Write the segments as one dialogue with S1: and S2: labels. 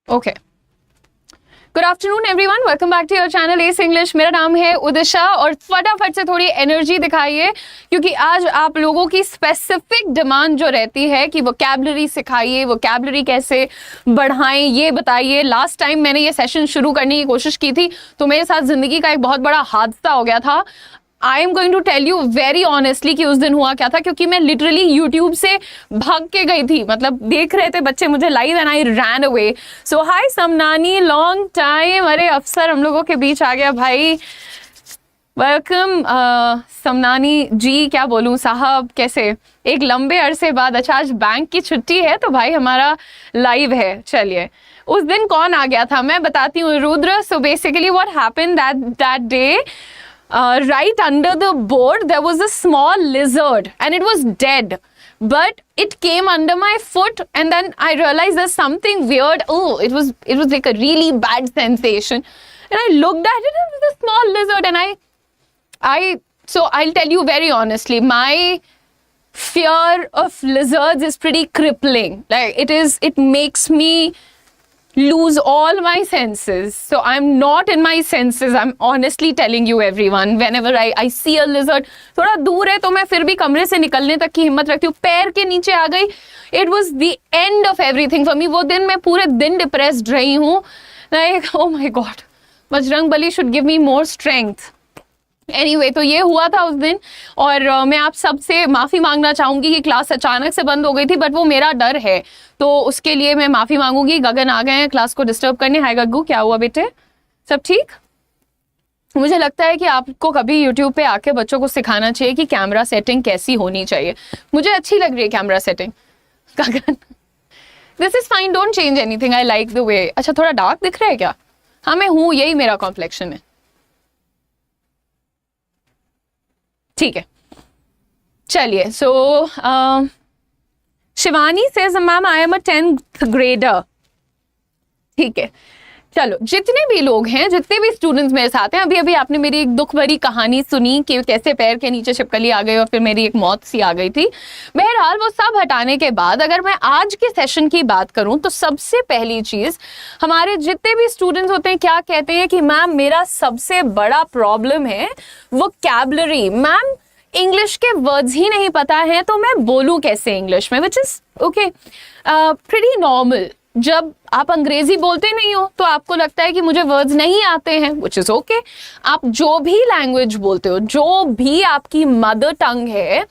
S1: Okay, good afternoon everyone, welcome back to your channel S English. मेरा नाम है उदिशा और फटाफट से थोड़ी एनर्जी दिखाइए क्योंकि आज आप लोगों की स्पेसिफिक डिमांड जो रहती है कि वोकैबुलरी सिखाइए, वोकैबुलरी कैसे बढ़ाएं ये बताइए। लास्ट टाइम मैंने ये सेशन शुरू करने की कोशिश की थी तो मेरे साथ जिंदगी का एक बहुत बड़ा हादसा हो गया था। I am going to tell you very honestly कि उस दिन हुआ क्या था, क्योंकि मैं लिटरली यूट्यूब से भाग के गई थी। मतलब देख रहे थे बच्चे मुझे live and I ran away. So hi Samnani, long time. अरे अफसर हम लोगों के बीच आ गया भाई, वेलकम। समनानी जी, क्या बोलूं साहब, कैसे एक लंबे अरसे बाद। अच्छा आज बैंक की छुट्टी है तो भाई हमारा लाइव है। चलिए उस दिन कौन आ गया था मैं बताती हूँ, Rudra. So basically what happened that day, right under the board there was a small lizard and it was dead, but it came under my foot and then I realized there's something weird. Oh, it was like a really bad sensation and I looked at it and it was a small lizard and so I'll tell you very honestly, my fear of lizards is pretty crippling. Like it makes me lose all my senses. So I'm not in my senses. I'm honestly telling you everyone. Whenever I see a lizard, थोड़ा दूर है तो मैं फिर भी कमरे से निकलने तक की हिम्मत रखती हूँ। पैर के नीचे आ गई, it was the end of everything for me. वो दिन मैं पूरे दिन डिप्रेस्ड रही हूँ। Like oh my God, Bajrang Bali should give me more strength. Anyway, तो ये हुआ था उस दिन और मैं आप सबसे माफ़ी मांगना चाहूँगी कि क्लास अचानक से बंद हो गई थी, बट वो मेरा डर है तो उसके लिए मैं माफ़ी मांगूंगी। गगन आ गए हैं क्लास को डिस्टर्ब करने। हाय गग्गू, क्या हुआ बेटे, सब ठीक? मुझे लगता है कि आपको कभी यूट्यूब पे आके बच्चों को सिखाना चाहिए कि कैमरा सेटिंग कैसी होनी चाहिए। मुझे अच्छी लग रही है camera setting. Gagan, this is fine, don't change anything, I like the way. अच्छा थोड़ा डार्क दिख रहा है क्या? हाँ मैं हूँ, यही मेरा कॉम्प्लेक्शन है। ठीक है चलिए। So Shivani says ma'am I am a 10th grader. ठीक है चलो, जितने भी लोग हैं, जितने भी स्टूडेंट्स मेरे साथ हैं, अभी अभी आपने मेरी एक दुख भरी कहानी सुनी कि कैसे पैर के नीचे छिपकली आ गई और फिर मेरी एक मौत सी आ गई थी। बहरहाल वो सब हटाने के बाद अगर मैं आज के सेशन की बात करूं तो सबसे पहली चीज, हमारे जितने भी स्टूडेंट्स होते हैं क्या कहते हैं कि मैम मेरा सबसे बड़ा प्रॉब्लम है वोकैबुलरी। मैम इंग्लिश के वर्ड्स ही नहीं पता है तो मैं बोलूं कैसे इंग्लिश में, which is okay, pretty normal. जब आप अंग्रेजी बोलते नहीं हो तो आपको लगता है कि मुझे वर्ड्स नहीं आते हैं, विच इज ओके। आप जो भी लैंग्वेज बोलते हो, जो भी आपकी मदर टंग है,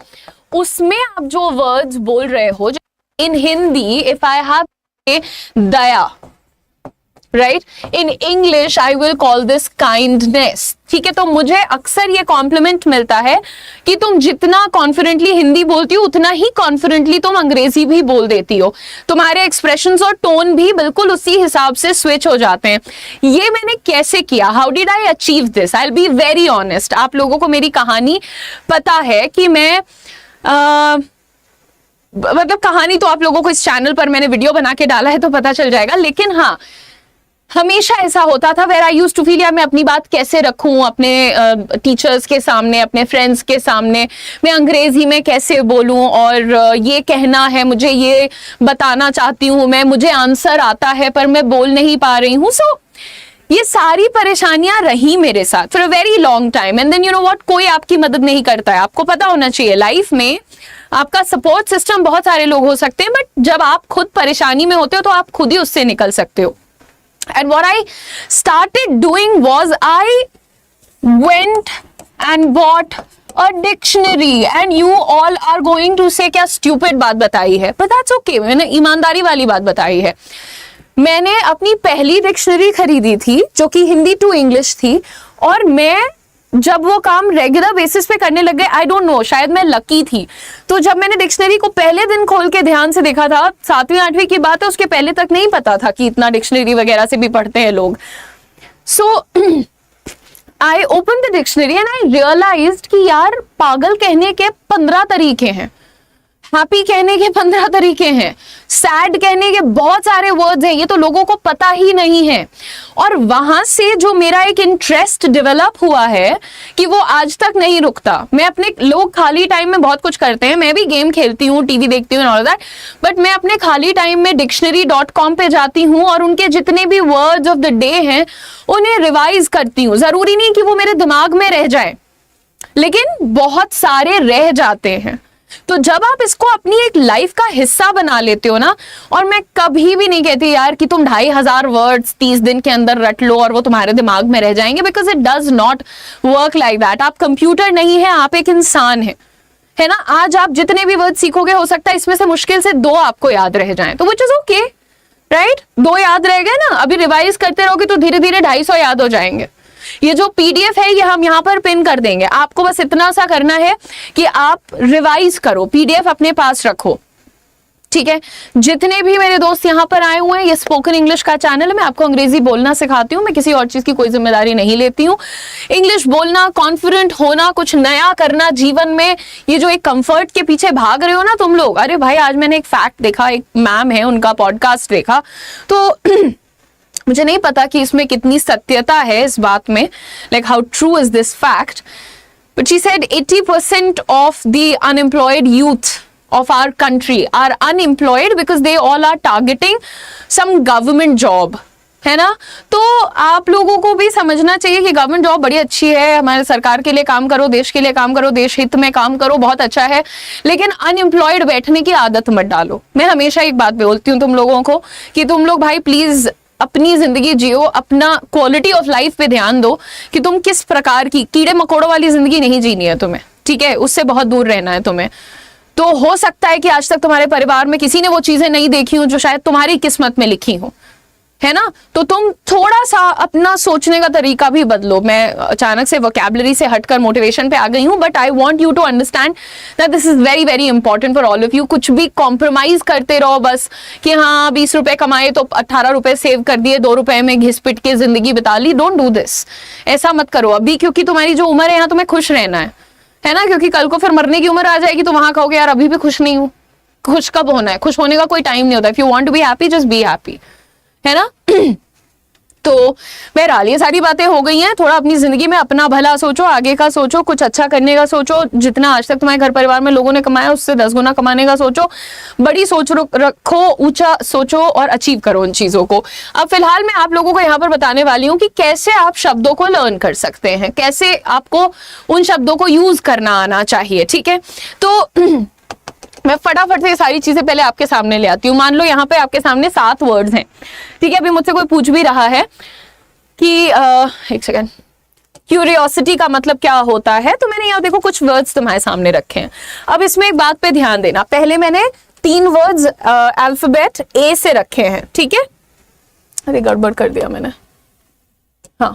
S1: उसमें आप जो वर्ड्स बोल रहे हो, in Hindi if I have दया, right, in English I will call this kindness. ठीक है, तो मुझे अक्सर ये कॉम्प्लीमेंट मिलता है कि तुम जितना कॉन्फिडेंटली हिंदी बोलती हो उतना ही कॉन्फिडेंटली तुम अंग्रेजी भी बोल देती हो। तुम्हारे एक्सप्रेशंस और टोन भी बिल्कुल उसी हिसाब से स्विच हो जाते हैं। ये मैंने कैसे किया, how did I achieve this? I will be very honest. आप लोगों को मेरी कहानी पता है कि मैं मतलब कहानी तो आप लोगों को इस चैनल पर मैंने वीडियो बना के डाला है तो पता चल जाएगा, लेकिन हाँ हमेशा ऐसा होता था where I use to feel यार मैं अपनी बात कैसे रखूं अपने टीचर्स के सामने, अपने फ्रेंड्स के सामने, मैं अंग्रेजी में कैसे बोलूं और ये कहना है, मुझे ये बताना चाहती हूं मैं, मुझे आंसर आता है पर मैं बोल नहीं पा रही हूं। सो ये सारी परेशानियां रही मेरे साथ for a very long time and then you know what, कोई आपकी मदद नहीं करता है। आपको पता होना चाहिए लाइफ में आपका सपोर्ट सिस्टम बहुत सारे लोग हो सकते हैं, बट जब आप खुद परेशानी में होते हो तो आप खुद ही उससे निकल सकते हो। And what I started doing was I went and bought a dictionary and you all are going to say क्या stupid बात बताई है, but that's okay, मैंने ईमानदारी वाली बात बताई है। मैंने अपनी पहली डिक्शनरी खरीदी थी जो कि हिंदी टू इंग्लिश थी और मैं जब वो काम रेगुलर बेसिस पे करने लग गए, आई डोंट नो, शायद मैं लकी थी। तो जब मैंने डिक्शनरी को पहले दिन खोल के ध्यान से देखा था, 7वीं 8वीं की बात है, उसके पहले तक नहीं पता था कि इतना डिक्शनरी वगैरह से भी पढ़ते हैं लोग। So I open the dictionary and I realised कि यार पागल कहने के 15 तरीके हैं। हैप्पी कहने के 15 तरीके हैं, सैड कहने के बहुत सारे वर्ड्स हैं, ये तो लोगों को पता ही नहीं है। और वहां से जो मेरा एक इंटरेस्ट डेवलप हुआ है कि वो आज तक नहीं रुकता। मैं अपने, लोग खाली टाइम में बहुत कुछ करते हैं, मैं भी गेम खेलती हूँ, टीवी देखती हूँ ऑल दैट, बट मैं अपने खाली टाइम में dictionary.com पे जाती हूँ और उनके जितने भी वर्ड्स ऑफ द डे हैं उन्हें रिवाइज करती हूँ। जरूरी नहीं कि वो मेरे दिमाग में रह जाए, लेकिन बहुत सारे रह जाते हैं। तो जब आप इसको अपनी एक लाइफ का हिस्सा बना लेते हो ना, और मैं कभी भी नहीं कहती यार कि तुम 2500 वर्ड्स 30 दिन के अंदर रट लो और वो तुम्हारे दिमाग में रह जाएंगे, because it does not work like that. आप कंप्यूटर नहीं है, आप एक इंसान है ना। आज आप जितने भी वर्ड सीखोगे, हो सकता है इसमें से मुश्किल से 2 आपको याद रह जाएं, तो विच इज ओके, राइट। 2 याद रह गए ना, अभी रिवाइज करते रहोगे तो धीरे धीरे 250 याद हो जाएंगे। ये जो पीडीएफ है ये हम यहाँ पर पिन कर देंगे, आपको बस इतना सा करना है कि आप रिवाइज करो, पीडीएफ अपने पास रखो, ठीक है। जितने भी मेरे दोस्त यहाँ पर आए हुए हैं, ये स्पोकन इंग्लिश का चैनल है, मैं आपको अंग्रेजी बोलना सिखाती हूँ, मैं किसी और चीज की कोई जिम्मेदारी नहीं लेती हूँ। इंग्लिश बोलना, कॉन्फिडेंट होना, कुछ नया करना जीवन में, ये जो एक कंफर्ट के पीछे भाग रहे हो ना तुम लोग, अरे भाई आज मैंने एक फैक्ट देखा, एक मैम है उनका पॉडकास्ट देखा, तो मुझे नहीं पता कि इसमें कितनी सत्यता है इस बात में, like how true is this fact, but she said 80% of the unemployed youth of our country are unemployed because they all are targeting some government job, है ना। तो आप लोगों को भी समझना चाहिए कि गवर्नमेंट जॉब बड़ी अच्छी है, हमारे सरकार के लिए काम करो, देश के लिए काम करो, देश हित में काम करो, बहुत अच्छा है, लेकिन अनएम्प्लॉयड बैठने की आदत मत डालो। मैं हमेशा एक बात बोलती हूँ तुम लोगों को कि तुम लोग भाई प्लीज अपनी जिंदगी जियो, अपना क्वालिटी ऑफ लाइफ पे ध्यान दो कि तुम किस प्रकार की, कीड़े मकोड़ों वाली जिंदगी नहीं जीनी है तुम्हें, ठीक है, उससे बहुत दूर रहना है तुम्हें। तो हो सकता है कि आज तक तुम्हारे परिवार में किसी ने वो चीजें नहीं देखी हो जो शायद तुम्हारी किस्मत में लिखी हो, है ना। तो तुम थोड़ा सा अपना सोचने का तरीका भी बदलो। मैं अचानक से वोकैबुलरी से हटकर मोटिवेशन पे आ गई हूं, but I want you to understand that this is very very important for all of you. कुछ भी कॉम्प्रोमाइज करते रहो बस कि हाँ 20 रुपए कमाए तो 18 रुपए सेव कर दिए, 2 रुपए में घिस पिट के जिंदगी बिता ली। डोंट डू दिस, ऐसा मत करो अभी, क्योंकि तुम्हारी जो उम्र है यहाँ तुम्हें खुश रहना है ना, क्योंकि कल को फिर मरने की उम्र आ जाएगी तो वहां कहोगे यार अभी भी खुश नहीं हूं। खुश कब होना है? खुश होने का कोई टाइम नहीं होता। If you want to be happy just be happy, है ना। तो बहरहाल ये सारी बातें हो गई हैं। थोड़ा अपनी जिंदगी में अपना भला सोचो, आगे का सोचो, कुछ अच्छा करने का सोचो। जितना आज तक तुम्हारे घर परिवार में लोगों ने कमाया उससे 10 गुना कमाने का सोचो। बड़ी सोच रखो, ऊंचा सोचो और अचीव करो उन चीजों को। अब फिलहाल मैं आप लोगों को यहाँ पर बताने वाली हूँ कि कैसे आप शब्दों को लर्न कर सकते हैं, कैसे आपको उन शब्दों को यूज करना आना चाहिए, ठीक है। तो मैं फटाफट से ये सारी चीजें पहले आपके सामने ले आती हूँ। मान लो यहाँ पे आपके सामने 7 वर्ड्स हैं, ठीक है। अभी मुझसे कोई पूछ भी रहा है कि एक सेकेंड, क्यूरियोसिटी का मतलब क्या होता है, तो मैंने यहाँ देखो कुछ वर्ड्स तुम्हारे सामने रखे हैं। अब इसमें एक बात पे ध्यान देना, पहले मैंने 3 वर्ड्स अल्फाबेट ए से रखे हैं, ठीक है। अरे गड़बड़ कर दिया मैंने, हाँ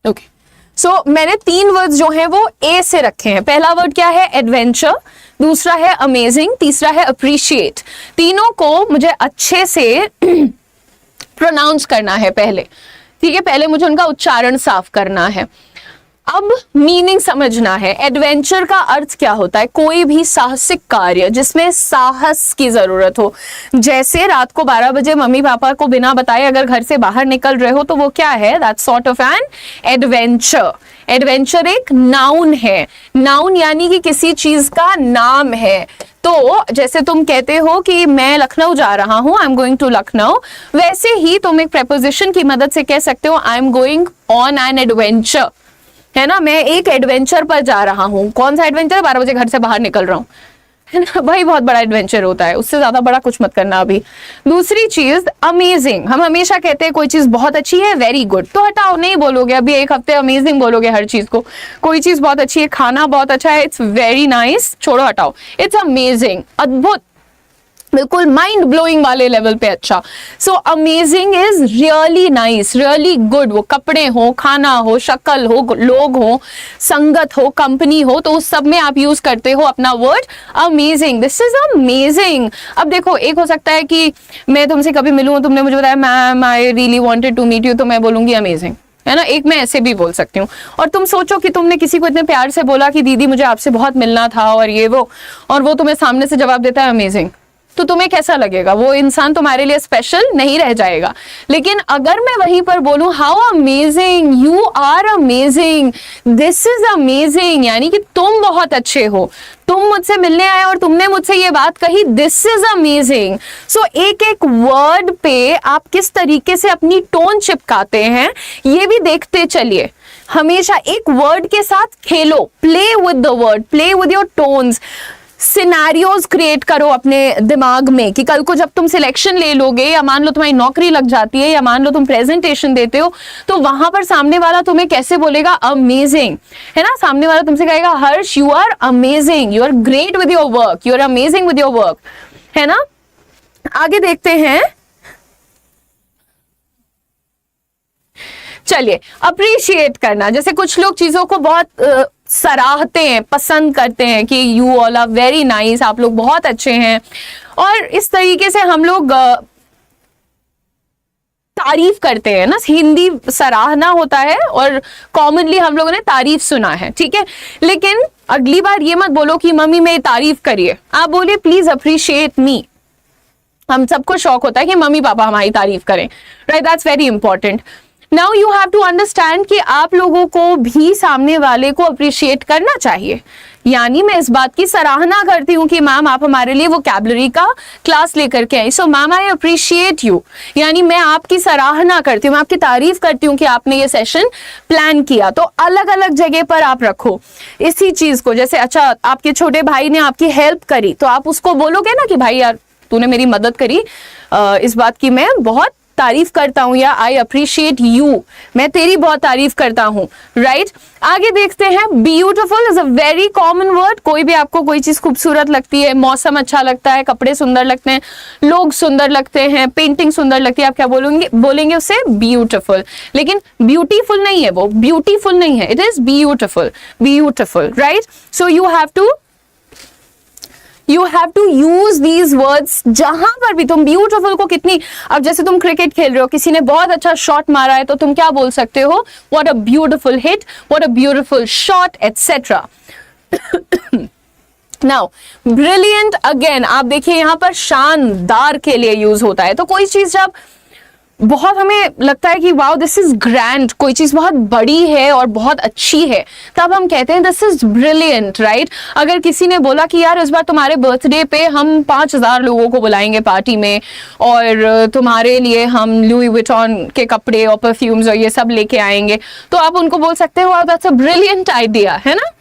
S1: ओके। सो मैंने 3 वर्ड्स जो हैं वो ए से रखे हैं। पहला वर्ड क्या है? एडवेंचर, दूसरा है अमेजिंग, तीसरा है अप्रिशिएट। तीनों को मुझे अच्छे से प्रोनाउंस करना है पहले, ठीक है। पहले मुझे उनका उच्चारण साफ करना है। अब मीनिंग समझना है। एडवेंचर का अर्थ क्या होता है? कोई भी साहसिक कार्य जिसमें साहस की जरूरत हो। जैसे रात को 12 बजे मम्मी पापा को बिना बताए अगर घर से बाहर निकल रहे हो तो वो क्या है? That's sort of an adventure. Adventure एक नाउन है। नाउन यानी कि किसी चीज का नाम है। तो जैसे तुम कहते हो कि मैं लखनऊ जा रहा हूं, I am going to Lucknow, वैसे ही तुम एक प्रेपोजिशन की मदद से कह सकते हो आई am going on an adventure, है ना। मैं एक एडवेंचर पर जा रहा हूं। कौन सा एडवेंचर? 12 बजे घर से बाहर निकल रहा हूं, है ना भाई, बहुत बड़ा एडवेंचर होता है, उससे ज्यादा बड़ा कुछ मत करना अभी। दूसरी चीज अमेजिंग। हम हमेशा कहते हैं कोई चीज बहुत अच्छी है, वेरी गुड, तो हटाओ, नहीं बोलोगे अभी एक हफ्ते अमेजिंग बोलोगे हर चीज को। कोई चीज बहुत अच्छी है, खाना बहुत अच्छा है, इट्स वेरी नाइस, छोड़ो हटाओ, इट्स अमेजिंग, अद्भुत, बिल्कुल माइंड ब्लोइंग वाले लेवल पे अच्छा। So amazing is really nice, really good. वो कपड़े हो, खाना हो, शक्ल हो, लोग हो, संगत हो, कंपनी हो, तो उस सब में आप यूज करते हो अपना word amazing. This is amazing. अब देखो, एक हो सकता है कि मैं तुमसे कभी मिलूं, तुमने मुझे बताया ma'am I really wanted to meet you, तो मैं बोलूंगी अमेजिंग, है ना, एक मैं ऐसे भी बोल सकती हूँ। और तुम सोचो कि तुमने किसी को इतने प्यार से बोला कि दीदी मुझे आपसे बहुत मिलना था और ये वो, और वो तुम्हें सामने से जवाब देता है अमेजिंग, तो तुम्हें कैसा लगेगा? वो इंसान तुम्हारे लिए स्पेशल नहीं रह जाएगा। लेकिन अगर मैं वहीं पर बोलूं how amazing, you are amazing, this is amazing, यानी कि तुम बहुत अच्छे हो, तुम मुझसे मिलने आए और तुमने मुझसे ये बात कही, दिस इज अमेजिंग। सो एक एक वर्ड पे आप किस तरीके से अपनी टोन चिपकाते हैं ये भी देखते चलिए। हमेशा एक वर्ड के साथ खेलो, play with the word, play with your tones, scenarios create करो अपने दिमाग में कि कल को जब तुम सिलेक्शन ले लोगे, या मान लो तुम्हारी नौकरी लग जाती है, या मान लो तुम प्रेजेंटेशन देते हो, तो वहां पर सामने वाला तुम्हें कैसे बोलेगा? अमेजिंग, है ना। सामने वाला तुमसे कहेगा Harsh you are amazing, you are great with your work, you are amazing with your work, है ना। आगे देखते हैं, चलिए अप्रिशिएट करना। जैसे कुछ लोग चीजों को बहुत सराहते हैं, पसंद करते हैं कि you all are very nice, आप लोग बहुत अच्छे हैं, और इस तरीके से हम लोग तारीफ करते हैं ना। हिंदी सराहना होता है और कॉमनली हम लोगों ने तारीफ सुना है, ठीक है। लेकिन अगली बार ये मत बोलो कि मम्मी मेरी तारीफ करिए, आप बोलिए प्लीज अप्रिशिएट मी। हम सबको शौक होता है कि मम्मी पापा हमारी तारीफ करें, right, that's very important. Now you have to understand कि आप लोगों को भी सामने वाले को अप्रिशिएट करना चाहिए। यानी मैं इस बात की सराहना करती हूँ कि मैम आप हमारे लिए वोकैबुलरी का क्लास लेकर के आई, so ma'am I appreciate you, यानी मैं आपकी सराहना करती हूँ, मैं आपकी तारीफ करती हूँ कि आपने ये सेशन प्लान किया। तो अलग अलग जगह पर आप रखो इसी चीज को। जैसे अच्छा आपके छोटे भाई ने आपकी हेल्प करी, तो आप उसको बोलोगे ना कि भाई यार तूने मेरी मदद करी, इस बात की मैं बहुत तारीफ करता हूं, या आई अप्रिशिएट यू, मैं तेरी बहुत तारीफ करता हूं, राइट। आगे देखते हैं, beautiful is a very common word. कोई भी आपको कोई चीज खूबसूरत लगती है, मौसम अच्छा लगता है, कपड़े सुंदर लगते हैं, लोग सुंदर लगते हैं, पेंटिंग सुंदर लगती है, आप क्या बोलेंगे उसे? ब्यूटीफुल। लेकिन ब्यूटीफुल नहीं है, वो ब्यूटीफुल नहीं है, it is beautiful, beautiful, right. So you have to use these words जहां पर भी तुम ब्यूटीफुल को कितनी, अब जैसे तुम क्रिकेट खेल रहे हो, किसी ने बहुत अच्छा शॉट मारा है, तो तुम क्या बोल सकते हो? What a beautiful hit, what a beautiful shot, etcetera. Now brilliant, again आप देखिए यहाँ पर शानदार के लिए यूज होता है। तो कोई चीज जब बहुत हमें लगता है कि वाओ दिस इज ग्रैंड, कोई चीज बहुत बड़ी है और बहुत अच्छी है, तब हम कहते हैं दिस इज ब्रिलियंट, राइट। अगर किसी ने बोला कि यार इस बार तुम्हारे बर्थडे पे हम 5000 लोगों को बुलाएंगे पार्टी में, और तुम्हारे लिए हम लुई विटॉन के कपड़े और परफ्यूम्स और ये सब लेके आएंगे, तो आप उनको बोल सकते हो wow that's a brilliant idea, है ना।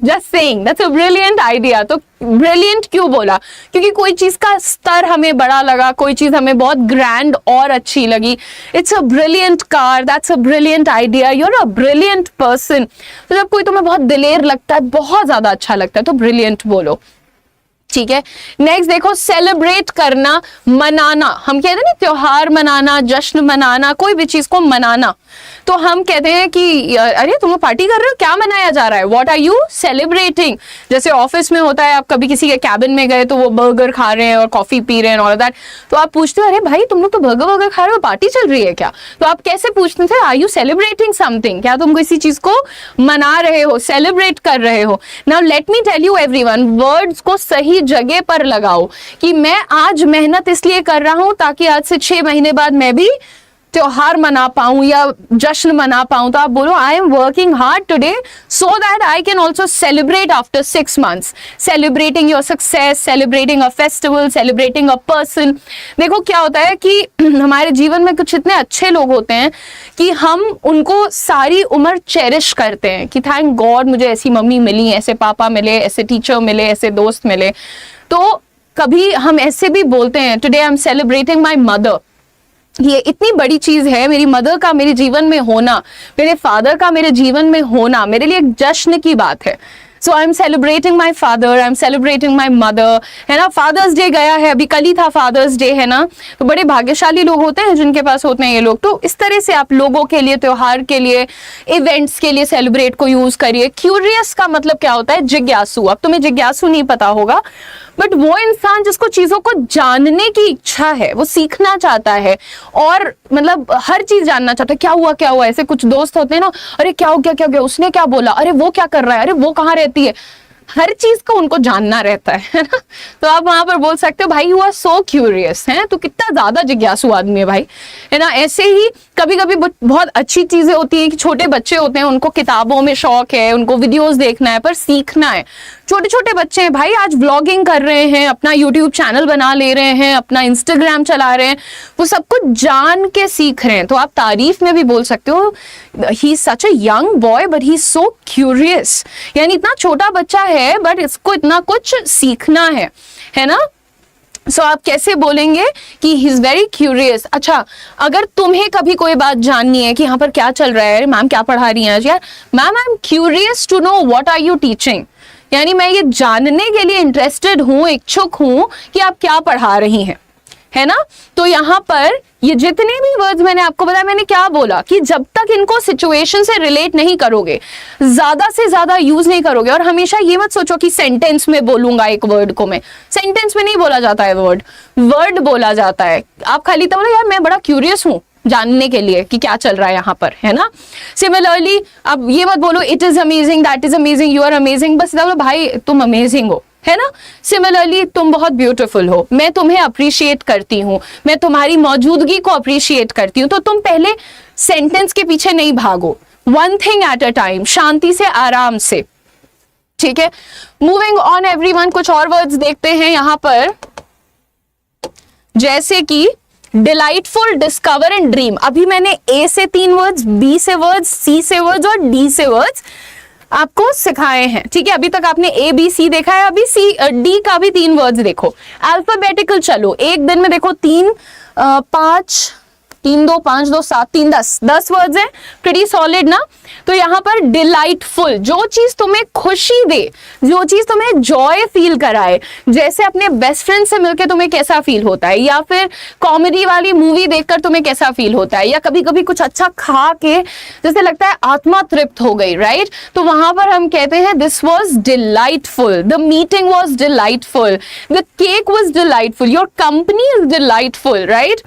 S1: Just saying, that's a brilliant idea। तो ब्रिलियंट क्यों बोला? क्योंकि कोई चीज का स्तर हमें बड़ा लगा, कोई चीज हमें बहुत ग्रैंड और अच्छी लगी। It's a brilliant car, that's a brilliant idea, you're a brilliant person. तो जब कोई तुम्हें बहुत दिलेर लगता है, बहुत ज्यादा अच्छा लगता है, तो ब्रिलियंट बोलो, ठीक है। नेक्स्ट देखो, सेलिब्रेट करना, मनाना। हम कहते हैं ना त्योहार मनाना, जश्न मनाना, कोई भी चीज को मनाना, तो हम कहते हैं कि अरे तुम पार्टी कर रहे हो, क्या मनाया जा रहा है? What are you celebrating? जैसे ऑफिस में होता है, आप कभी किसी के कैबिन में गए तो वो बर्गर खा रहे हैं और कॉफी पी रहे हैं ऑल दैट, तो आप पूछते हो अरे भाई तुम लोग तो बर्गर खा रहे हो, पार्टी चल रही है क्या? तो आप कैसे पूछते थे? Are you celebrating something? क्या तुम किसी चीज को मना रहे हो, सेलिब्रेट कर रहे हो? Now let me tell you everyone, words को सही जगह पर लगाओ कि मैं आज मेहनत इसलिए कर रहा हूं ताकि आज से 6 महीने बाद मैं भी त्योहार मना पाऊं या जश्न मना पाऊं। तो आप बोलो I am working hard today so that I can also celebrate after 6 months, celebrating your success, celebrating a festival, celebrating a person. देखो क्या होता है कि हमारे जीवन में कुछ इतने अच्छे लोग होते हैं कि हम उनको सारी उम्र चेरिश करते हैं कि थैंक गॉड मुझे ऐसी मम्मी मिली, ऐसे पापा मिले, ऐसे टीचर मिले, ऐसे दोस्त मिले। तो कभी हम ऐसे भी बोलते हैं today I am celebrating my mother, ये इतनी बड़ी चीज है, मेरी मदर का मेरे जीवन में होना, मेरे फादर का मेरे जीवन में होना मेरे लिए एक जश्न की बात है। So I am celebrating my father, I am celebrating my mother, है ना। फादर्स डे गया है, अभी कल ही था फादर्स डे, है ना। तो बड़े भाग्यशाली लोग होते हैं जिनके पास होते हैं ये लोग। तो इस तरह से आप लोगों के लिए, त्योहार के लिए, इवेंट्स के लिए सेलिब्रेट को यूज करिए। क्यूरियस का मतलब क्या होता है? जिज्ञासु। अब तुम्हें जिज्ञासु नहीं पता होगा, बट वो इंसान जिसको चीजों को जानने की इच्छा है, वो सीखना चाहता है और मतलब हर चीज जानना चाहता है, क्या हुआ। ऐसे कुछ दोस्त होते हैं ना, अरे क्या हो गया, उसने क्या बोला, अरे वो क्या कर रहा है, अरे वो कहाँ रहती है, हर चीज को उनको जानना रहता है ना। तो आप वहां पर बोल सकते हो भाई यू आर सो क्यूरियस है, तो कितना ज्यादा जिज्ञासु आदमी है भाई, है ना। ऐसे ही कभी कभी बहुत अच्छी चीजें होती है कि छोटे बच्चे होते हैं, उनको किताबों में शौक है, उनको वीडियोस देखना है, पर सीखना है। छोटे छोटे बच्चे हैं भाई, आज व्लॉगिंग कर रहे हैं, अपना यूट्यूब चैनल बना ले रहे हैं, अपना इंस्टाग्राम चला रहे हैं, वो सब कुछ जान के सीख रहे हैं। तो आप तारीफ में भी बोल सकते हो he is such a young boy but he is so curious, यानी इतना छोटा बच्चा है बट इसको इतना कुछ सीखना है ना। सो आप कैसे बोलेंगे कि ही इज वेरी क्यूरियस। अच्छा, अगर तुम्हें कभी कोई बात जाननी है कि यहाँ पर क्या चल रहा है, मैम क्या पढ़ा रही हैं आज, यार ma'am I am curious to know what are you teaching, यानी मैं ये जानने के लिए इंटरेस्टेड हूं, इच्छुक हूं कि आप क्या पढ़ा रही हैं, है ना। तो यहाँ पर ये जितने भी वर्ड्स मैंने आपको बताया, मैंने क्या बोला कि जब तक इनको सिचुएशन से रिलेट नहीं करोगे, ज्यादा से ज्यादा यूज नहीं करोगे, और हमेशा ये मत सोचो कि सेंटेंस में बोलूंगा एक वर्ड को, मैं सेंटेंस में नहीं बोला जाता है, वर्ड बोला जाता है। आप खाली तो बोलो यार मैं बड़ा क्यूरियस हूं जानने के लिए कि क्या चल रहा है यहाँ पर, है ना। सिमिलरली अब ये मत बोलो it is amazing, that is amazing, you are amazing, बस बोलो भाई तुम अमेजिंग हो, है ना। सिमिलरली तुम बहुत ब्यूटीफुल हो, मैं तुम्हें अप्रिशिएट करती हूँ, मैं तुम्हारी मौजूदगी को अप्रिशिएट करती हूँ। तो तुम पहले सेंटेंस के पीछे नहीं भागो, one thing at a time, शांति से, आराम से, ठीक है। मूविंग ऑन एवरीवन, कुछ और वर्ड्स देखते हैं यहाँ पर, जैसे कि डिलाइटफुल, डिस्कवर एंड ड्रीम। अभी मैंने ए से 3 वर्ड्स, बी से वर्ड्स, सी से वर्ड्स और डी से वर्ड्स आपको सिखाए हैं, ठीक है। अभी तक आपने ए बी सी देखा है, अभी सी डी का भी 3 वर्ड्स देखो। अल्फाबेटिकल चलो, एक दिन में देखो 3 5 3 2 5 2 7 3 10 वर्ड्स हैं, प्रीटी सॉलिड ना। तो यहाँ पर डिलाइटफुल, जो चीज तुम्हें खुशी दे, जो चीज तुम्हें जॉय फील कराए, जैसे अपने बेस्ट फ्रेंड से मिलकर तुम्हें कैसा फील होता है, या फिर कॉमेडी वाली मूवी देखकर तुम्हें कैसा फील होता है, या कभी कभी कुछ अच्छा खा के जैसे लगता है आत्मा तृप्त हो गई, राइट। तो वहां पर हम कहते हैं this was delightful, the meeting was delightful, the cake was delightful, your company is delightful, right.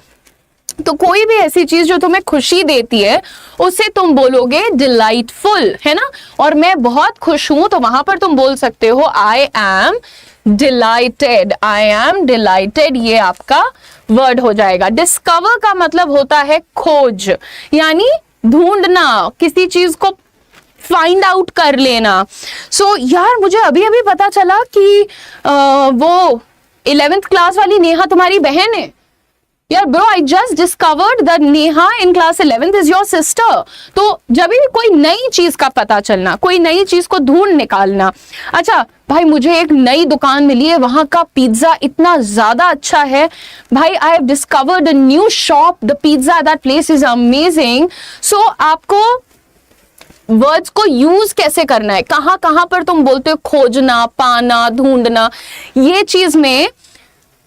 S1: तो कोई भी ऐसी चीज जो तुम्हें खुशी देती है उसे तुम बोलोगे डिलाइटफुल, है ना। और मैं बहुत खुश हूं, तो वहां पर तुम बोल सकते हो I am delighted, I am delighted, ये आपका वर्ड हो जाएगा। डिस्कवर का मतलब होता है खोज, यानी ढूंढना, किसी चीज को फाइंड आउट कर लेना। सो यार मुझे अभी अभी पता चला कि वो 11th क्लास वाली नेहा तुम्हारी बहन है। यार bro, I just discovered that Neha in class 11th is your sister. तो जब भी कोई नई चीज का पता चलना, कोई नई चीज को ढूंढ निकालना। अच्छा भाई, मुझे एक नई दुकान मिली है, वहां का पिज्जा इतना ज्यादा अच्छा है भाई, I have discovered a new shop, the pizza that place is amazing. So आपको वर्ड्स को यूज कैसे करना है, कहां कहां पर तुम बोलते हो खोजना, पाना, ढूंढना, ये चीज में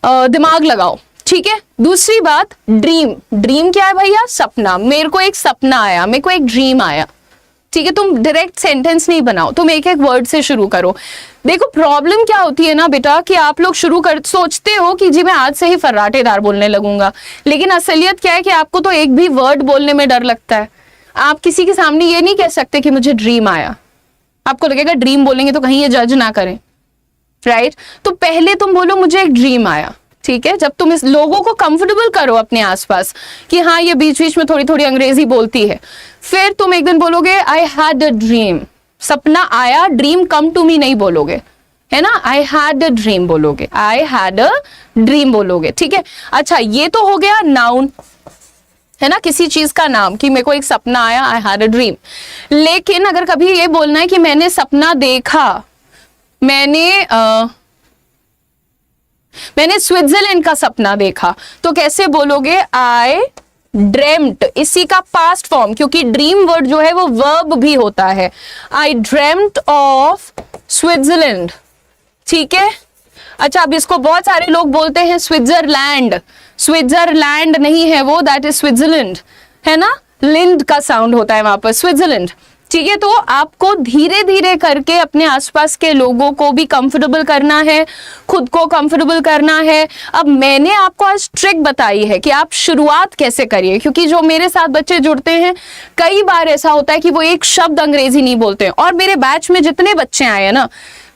S1: दिमाग लगाओ, ठीक है। दूसरी बात, ड्रीम। ड्रीम क्या है भैया? सपना। मेरे को एक सपना आया, मेरे को एक ड्रीम आया, ठीक है। तुम डायरेक्ट सेंटेंस नहीं बनाओ, तुम एक एक वर्ड से शुरू करो। देखो प्रॉब्लम क्या होती है ना बेटा, कि आप लोग सोचते हो कि जी मैं आज से ही फर्राटेदार बोलने लगूंगा, लेकिन असलियत क्या है कि आपको तो एक भी वर्ड बोलने में डर लगता है। आप किसी के सामने ये नहीं कह सकते कि मुझे ड्रीम आया, आपको लगेगा ड्रीम बोलेंगे तो कहीं ये जज ना करें, राइट। तो पहले तुम बोलो मुझे एक ड्रीम आया, ठीक है। जब तुम इस लोगों को कंफर्टेबल करो अपने आसपास कि हाँ ये बीच बीच में थोड़ी थोड़ी अंग्रेजी बोलती है, फिर तुम एक दिन बोलोगे आई हैड अ ड्रीम, सपना आया, ड्रीम कम टू मी नहीं बोलोगे, है ना। आई हैड अ ड्रीम बोलोगे, आई हैड अ ड्रीम बोलोगे, ठीक है। अच्छा ये तो हो गया नाउन, है ना, किसी चीज का नाम, कि मेरे को एक सपना आया, आई हैड अ ड्रीम। लेकिन अगर कभी ये बोलना है कि मैंने सपना देखा, मैंने स्विट्जरलैंड का सपना देखा, तो कैसे बोलोगे? आई ड्रेम्ट, इसी का पास्ट फॉर्म, क्योंकि ड्रीम वर्ड जो है वो वर्ब भी होता है। आई ड्रेम्ट ऑफ स्विट्जरलैंड, ठीक है। अच्छा अब इसको बहुत सारे लोग बोलते हैं स्विट्जरलैंड, स्विट्जरलैंड नहीं है वो, दैट इज स्विट्जरलैंड, है ना, लिंड का साउंड होता है वहां पर, स्विट्जरलैंड, ठीक है, तो आपको धीरे धीरे करके अपने आसपास के लोगों को भी कंफर्टेबल करना है, खुद को कंफर्टेबल करना है। अब मैंने आपको आज ट्रिक बताई है कि आप शुरुआत कैसे करिए, क्योंकि जो मेरे साथ बच्चे जुड़ते हैं कई बार ऐसा होता है कि वो एक शब्द अंग्रेजी नहीं बोलते हैं। और मेरे बैच में जितने बच्चे आए हैं ना,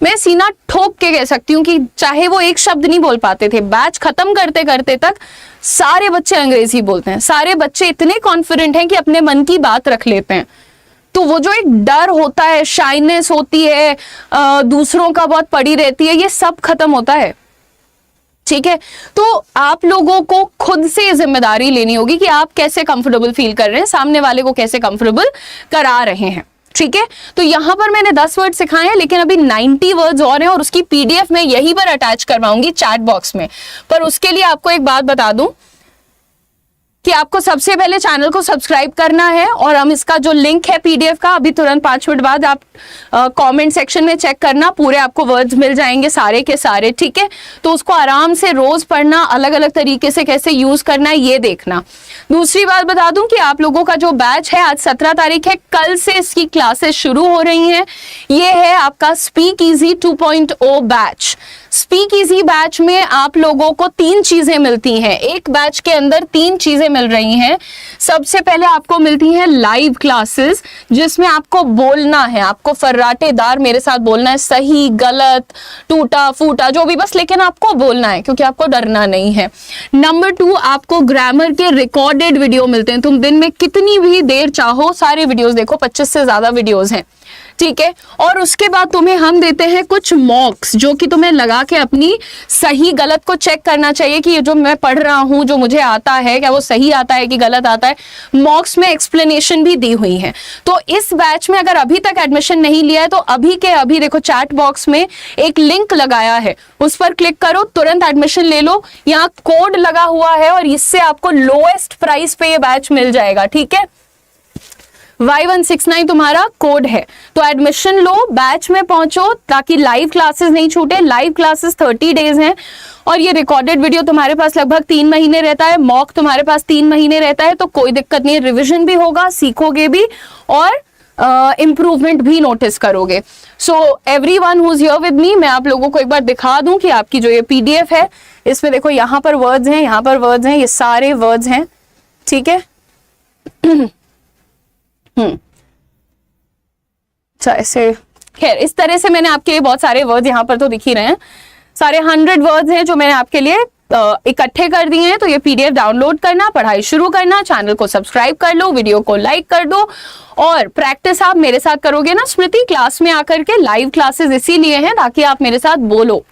S1: मैं सीना ठोक के कह सकती हूँ कि चाहे वो एक शब्द नहीं बोल पाते थे, बैच खत्म करते करते तक सारे बच्चे अंग्रेजी बोलते हैं। सारे बच्चे इतने कॉन्फिडेंट हैं कि अपने मन की बात रख लेते हैं। तो वो जो एक डर होता है, शाइनेस होती है, दूसरों का बहुत पड़ी रहती है, ये सब खत्म होता है। ठीक है, तो आप लोगों को खुद से जिम्मेदारी लेनी होगी कि आप कैसे कंफर्टेबल फील कर रहे हैं, सामने वाले को कैसे कंफर्टेबल करा रहे हैं। ठीक है, तो यहां पर मैंने 10 वर्ड सिखाए हैं, लेकिन अभी 90 वर्ड्स और हैं और उसकी पीडीएफ मैं यहीं पर अटैच करवाऊंगी चैट बॉक्स में। पर उसके लिए आपको एक बात बता दूं कि आपको सबसे पहले चैनल को सब्सक्राइब करना है, और हम इसका जो लिंक है पीडीएफ का, अभी तुरंत 5 मिनट बाद आप कमेंट सेक्शन में चेक करना, पूरे आपको वर्ड्स मिल जाएंगे सारे के सारे। ठीक है, तो उसको आराम से रोज पढ़ना, अलग अलग तरीके से कैसे यूज करना है ये देखना। दूसरी बात बता दूं कि आप लोगों का जो बैच है, आज 17 तारीख है, कल से इसकी क्लासेस शुरू हो रही हैं। ये है आपका speak easy 2.0 batch. Speak easy batch में आप लोगों को 3 चीजें मिलती हैं। एक बैच के अंदर 3 चीजें मिल रही हैं। सबसे पहले आपको मिलती हैं लाइव क्लासेस, जिसमें आपको बोलना है, आपको फर्राटेदार मेरे साथ बोलना है, सही गलत टूटा फूटा जो भी, बस लेकिन आपको बोलना है, क्योंकि आपको डरना नहीं है। नंबर 2, आपको ग्रामर के रिकॉर्डेड वीडियो मिलते हैं। तुम दिन में कितनी भी देर चाहो सारे वीडियोस देखो, 25 से ज्यादा वीडियोस हैं। ठीक है, और उसके बाद तुम्हें हम देते हैं कुछ मॉक्स, जो कि तुम्हें लगा के अपनी सही गलत को चेक करना चाहिए कि ये जो मैं पढ़ रहा हूं, जो मुझे आता है, क्या वो सही आता है कि गलत आता है। मॉक्स में एक्सप्लेनेशन भी दी हुई है। तो इस बैच में अगर अभी तक एडमिशन नहीं लिया है तो अभी के अभी देखो चैट बॉक्स में एक लिंक लगाया है, उस पर क्लिक करो, तुरंत एडमिशन ले लो। यहाँ कोड लगा हुआ है और इससे आपको लोएस्ट प्राइस पे ये बैच मिल जाएगा। ठीक है, Y169 तुम्हारा कोड है, तो एडमिशन लो, बैच में पहुंचो, ताकि लाइव क्लासेस नहीं छूटे। लाइव क्लासेस 30 डेज हैं, और ये रिकॉर्डेड वीडियो तुम्हारे पास लगभग 3 महीने रहता है, मॉक तुम्हारे पास 3 महीने रहता है, तो कोई दिक्कत नहीं है, रिविजन भी होगा, सीखोगे भी और इम्प्रूवमेंट भी नोटिस करोगे। So everyone who is here with me, मैं आप लोगों को एक बार दिखा दूं कि आपकी जो ये पीडीएफ है, इसमें देखो यहाँ पर वर्ड्स हैं, यहाँ पर वर्ड्स हैं, ये सारे वर्ड्स हैं। ठीक है, अच्छा, ऐसे खैर इस तरह से मैंने आपके लिए बहुत सारे वर्ड्स यहाँ पर तो दिख ही रहे हैं, सारे 100 वर्ड्स हैं जो मैंने आपके लिए इकट्ठे कर दिए हैं। तो ये पीडीएफ डाउनलोड करना, पढ़ाई शुरू करना, चैनल को सब्सक्राइब कर लो, वीडियो को लाइक कर दो, और प्रैक्टिस आप मेरे साथ करोगे ना स्मृति, क्लास में आकर के। लाइव क्लासेस इसीलिए हैं ताकि आप मेरे साथ बोलो।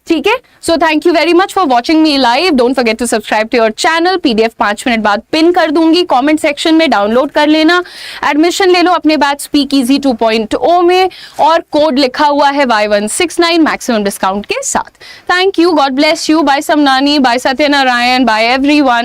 S1: ठीक है, so thank you very much for watching me live. Don't forget to subscribe to your channel. PDF 5 minute बाद पिन कर दूंगी, कमेंट सेक्शन में डाउनलोड कर लेना, एडमिशन ले लो अपने बैच स्पीक इजी 2.0 में, और कोड लिखा हुआ है Y169 मैक्सिमम डिस्काउंट के साथ। Thank you, God bless you, bye Samnani, bye Satyanarayan, bye everyone.